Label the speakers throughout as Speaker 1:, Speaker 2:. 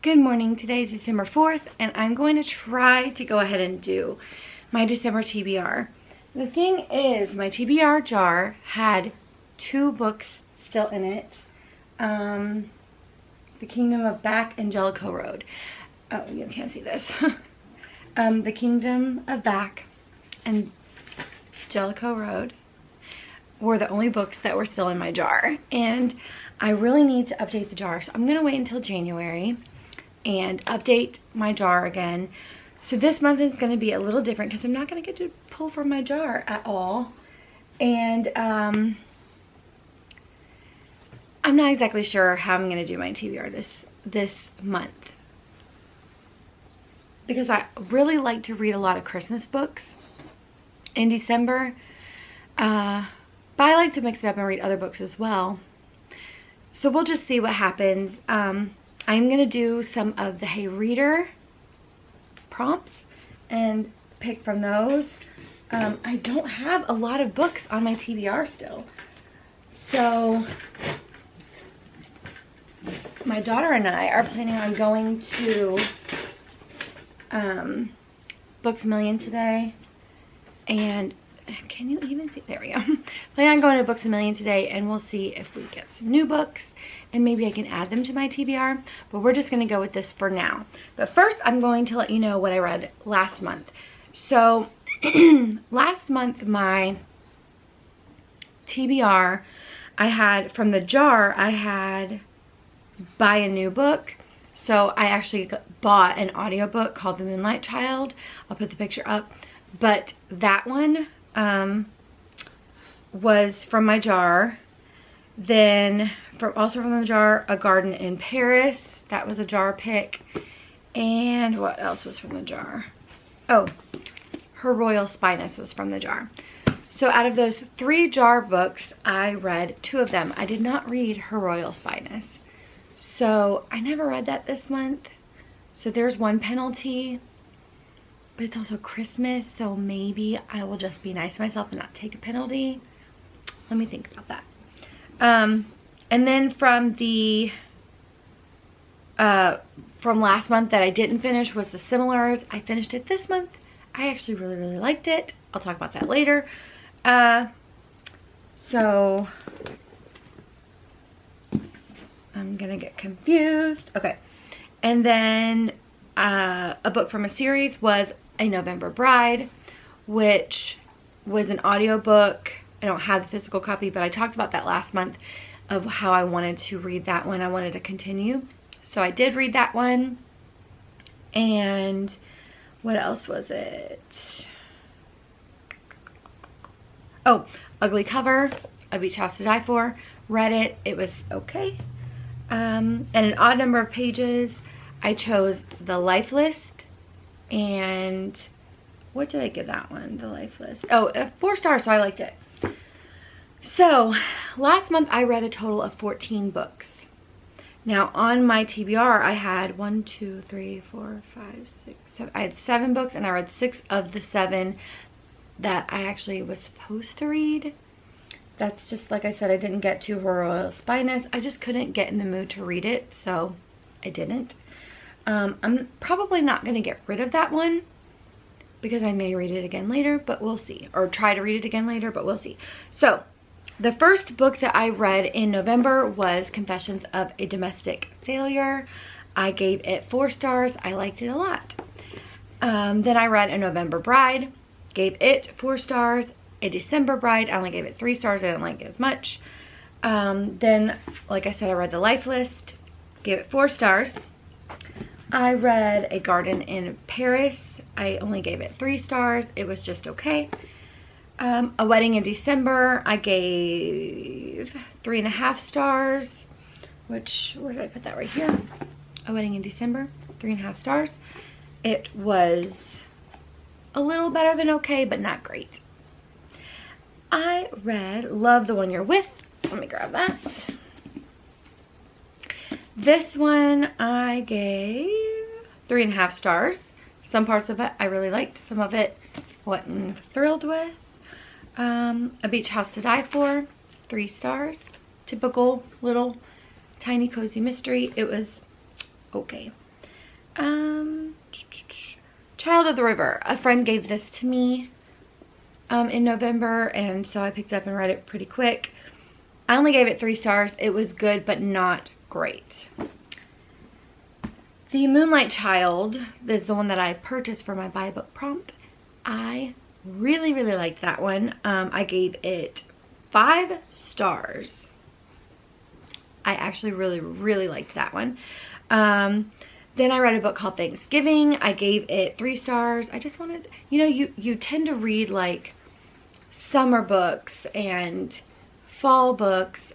Speaker 1: Good morning. Today is December 4th, and I'm going to try to go ahead and do my December TBR. The thing is, my TBR jar had 2 books still in it. The Kingdom of Back and Jellicoe Road. Oh, you can't see this. The Kingdom of Back and Jellicoe Road were the only books that were still in my jar. And I really need to update the jar, so I'm going to wait until January and update my jar again. So this month is going to be a little different because I'm not going to get to pull from my jar at all. And I'm not exactly sure how I'm going to do my TBR this month, because I really like to read a lot of Christmas books in December, but I like to mix it up and read other books as well. So we'll just see what happens. I'm going to do some of the Hey Reader prompts and pick from those. I don't have a lot of books on my TBR still. So my daughter and I are planning on going to Books A Million today. And can you even see? There we go. Planning on going to Books A Million today, and we'll see if we get some new books and maybe I can add them to my TBR, but we're just going to go with this for now. But first, I'm going to let you know what I read last month. So last month, my TBR, I had from the jar, I had buy a new book. So I actually bought an audiobook called The Moonlight Child. I'll put the picture up. But that one was from my jar. Then also from the jar, A Garden in Paris. That was a jar pick. And what else was from the jar? Oh, Her Royal Spyness was from the jar. So out of those 3 jar books, I read 2 of them. I did not read Her Royal Spyness. So I never read that this month. So there's one penalty. But it's also Christmas, so maybe I will just be nice to myself and not take a penalty. Let me think about that. And then from the from last month that I didn't finish was The Similars. I finished it this month. I actually really liked it. I'll talk about that later. So I'm gonna get confused. Okay. And then a book from a series was A November Bride, which was an audiobook. I don't have the physical copy, but I talked about that last month of how I wanted to read that one. I wanted to continue. So I did read that one. And what else was it? Oh, Ugly Cover, A Beach House to Die For. Read it. It was okay. And an odd number of pages. I chose The Life List. And what did I give that one? The Life List. Oh, 4 stars, so I liked it. So last month I read a total of 14 books. Now on my TBR I had 1, 2, 3, 4, 5, 6, 7. I had 7 books, and I read 6 of the 7 that I actually was supposed to read. That's just, like I said, I didn't get to Her Royal Spyness. I just couldn't get in the mood to read it, so I didn't. I'm probably not going to get rid of that one because I may read it again later, but we'll see. Or try to read it again later, but we'll see. So the first book that I read in November was Confessions of a Domestic Failure. I gave it 4 stars. I liked it a lot. Then I read A November Bride. Gave it 4 stars. A December Bride, I only gave it 3 stars. I didn't like it as much. Then, like I said, I read The Life List. Gave it 4 stars. I read A Garden in Paris. I only gave it 3 stars. It was just okay. A Wedding in December, I gave 3.5 stars, which, where did I put that? Right here. A Wedding in December, 3.5 stars. It was a little better than okay, but not great. I read Love the One You're With. Let me grab that. This one I gave 3.5 stars. Some parts of it I really liked. Some of it wasn't thrilled with. A Beach House to Die For, 3 stars. Typical little tiny cozy mystery. It was okay. Child of the River. A friend gave this to me in November, and so I picked it up and read it pretty quick. I only gave it 3 stars. It was good, but not great. The Moonlight Child is the one that I purchased for my buy book prompt. I really, really liked that one. I gave it 5 stars. I actually really, really liked that one. Then I read a book called Thanksgiving. I gave it 3 stars. I just wanted, you know, you tend to read like summer books and fall books,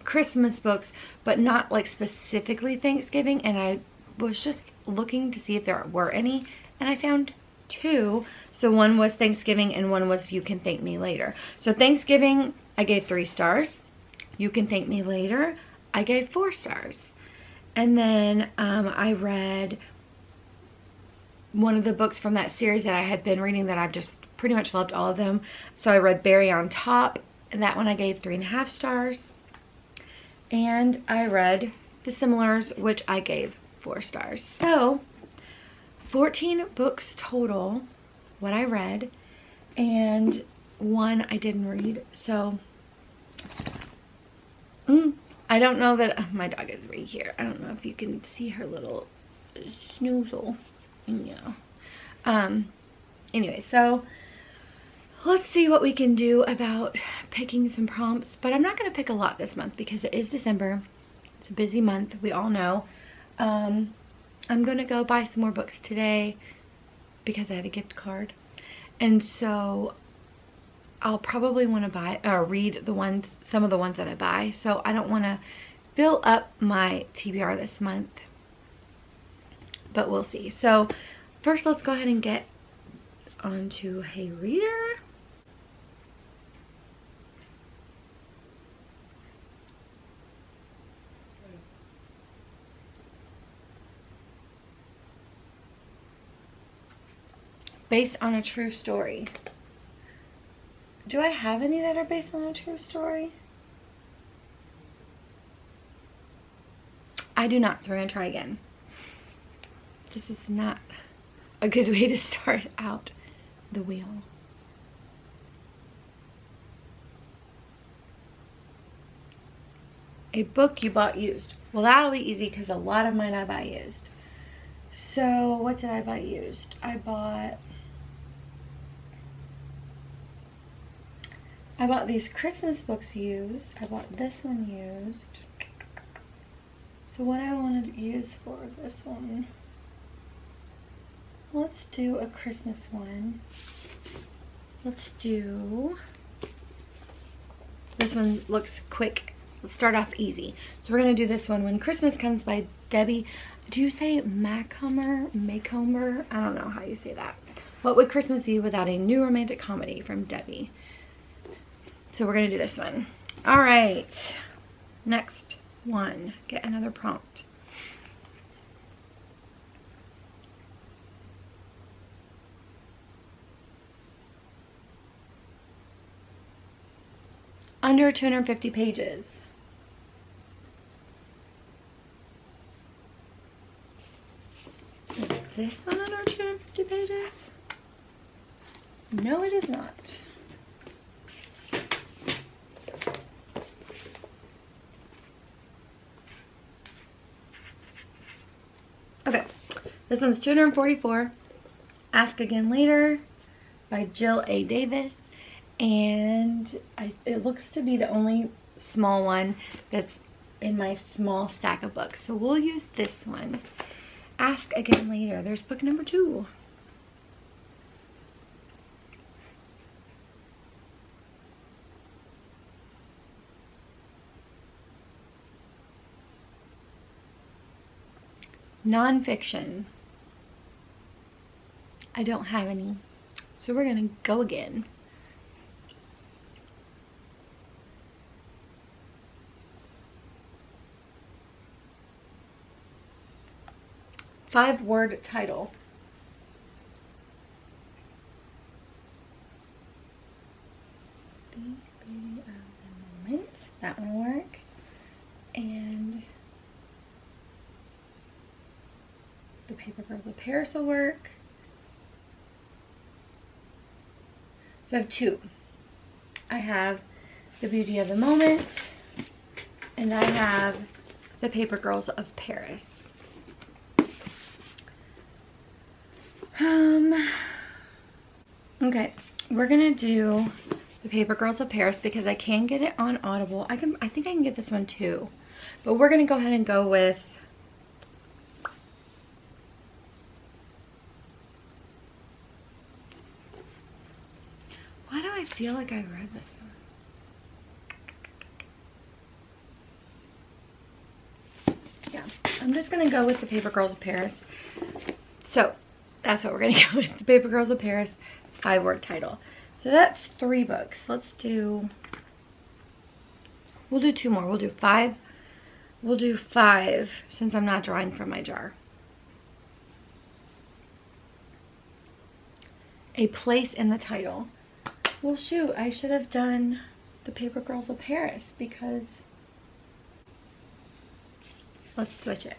Speaker 1: Christmas books, but not like specifically Thanksgiving. And I was just looking to see if there were any, and I found 2. So one was Thanksgiving and one was You Can Thank Me Later. So Thanksgiving, I gave 3 stars. You Can Thank Me Later, I gave 4 stars. And then I read one of the books from that series that I had been reading that I've just pretty much loved all of them. So I read Berry on Top, and that one I gave 3.5 stars. And I read The Similars, which I gave 4 stars. So 14 books total, what I read, and 1 I didn't read. So I don't know that my dog is right here. I don't know if you can see her little snoozle. Yeah. Anyway, so let's see what we can do about picking some prompts. But I'm not going to pick a lot this month because it is December. It's a busy month, we all know. I'm going to go buy some more books today because I have a gift card. And so I'll probably want to buy or read some of the ones that I buy. So I don't want to fill up my TBR this month, but we'll see. So first, let's go ahead and get onto Hey Reader. Based on a true story. Do I have any that are based on a true story? I do not, so we're going to try again. This is not a good way to start out the wheel. A book you bought used. Well, that'll be easy because a lot of mine I buy used. So, what did I buy used? I bought these Christmas books used. I bought this one used. So what I wanted to use for this one, let's do a Christmas one. Let's do, this one looks quick. Let's start off easy. So we're going to do this one, When Christmas Comes by Debbie. Do you say Macomber? I don't know how you say that. What would Christmas be without a new romantic comedy from Debbie? So we're going to do this one. All right. Next one. Get another prompt. Under 250 pages. Is this one under 250 pages? No, it is not. Okay, this one's 244. Ask Again Later by Jill A. Davis. And it looks to be the only small one that's in my small stack of books. So we'll use this one. Ask Again Later. There's book number 2. Nonfiction. I don't have any. So we're going to go again. Five-word title. The Beauty of the Moment. That one will work. And The Paper Girls of Paris will work. So I have two. I have the Beauty of the Moment, and I have the Paper Girls of Paris. Okay, we're gonna do the Paper Girls of Paris because I can get it on Audible. I think I can get this one too, but we're gonna go ahead and go with why do I feel like I read this one? Yeah, I'm just gonna go with the Paper Girls of Paris. So that's what we're gonna go with, the Paper Girls of Paris 5-word title. So that's 3 books. We'll do 2 more. We'll do 5. We'll do 5 since I'm not drawing from my jar. A place in the title. Well, shoot, I should have done the Paper Girls of Paris because let's switch it.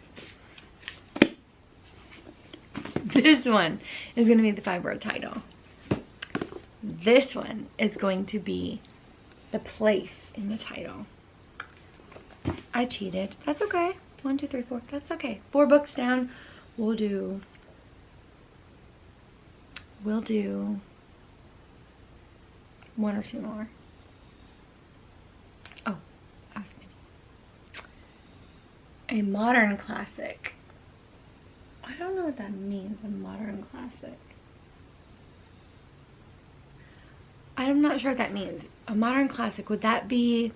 Speaker 1: This one is going to be the 5-word title. This one is going to be the place in the title. I cheated. That's okay. 1, 2, 3, 4. That's okay. 4 books down. We'll do 1 or 2 more. Oh, ask me. A modern classic. I don't know what that means, a modern classic. I'm not sure what that means. A modern classic, would that be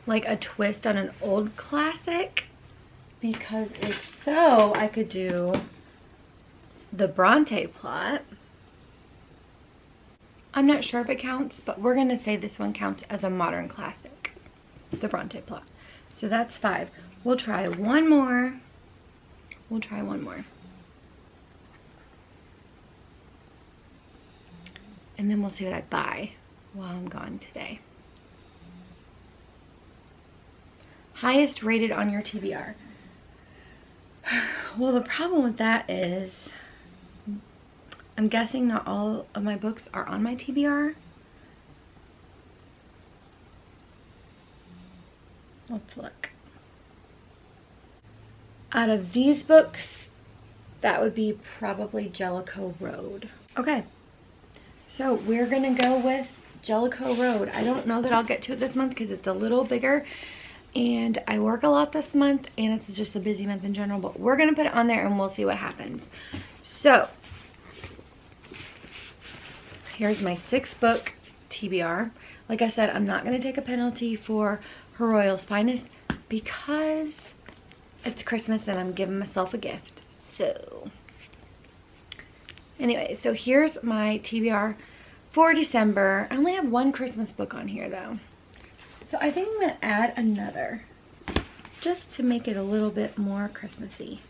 Speaker 1: like a twist on an old classic? Because if so, I could do the Bronte plot. I'm not sure if it counts, but we're gonna say this one counts as a modern classic, the Bronte plot. So that's 5. We'll try one more. We'll try one more. And then we'll see what I buy while I'm gone today. Highest rated on your TBR. Well, the problem with that is I'm guessing not all of my books are on my TBR. Let's look. Out of these books, that would be probably Jellicoe Road. Okay. So we're gonna go with Jellicoe Road. I don't know that I'll get to it this month because it's a little bigger and I work a lot this month and it's just a busy month in general, but we're gonna put it on there and we'll see what happens. So here's my 6-book TBR. Like I said, I'm not gonna take a penalty for Her Royal Spyness because it's Christmas and I'm giving myself a gift. So anyway, so here's my TBR for December. I only have 1 Christmas book on here though. So I think I'm gonna add another just to make it a little bit more Christmassy.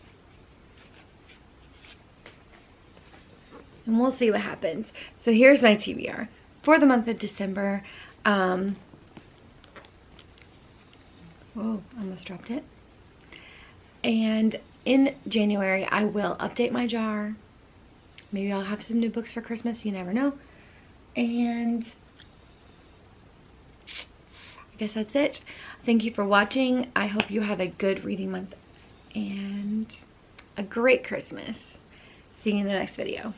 Speaker 1: And we'll see what happens. So here's my TBR for the month of December. Whoa, almost dropped it. And in January, I will update my jar. Maybe I'll have some new books for Christmas, you never know. And I guess that's it. Thank you for watching. I hope you have a good reading month and a great Christmas. See you in the next video.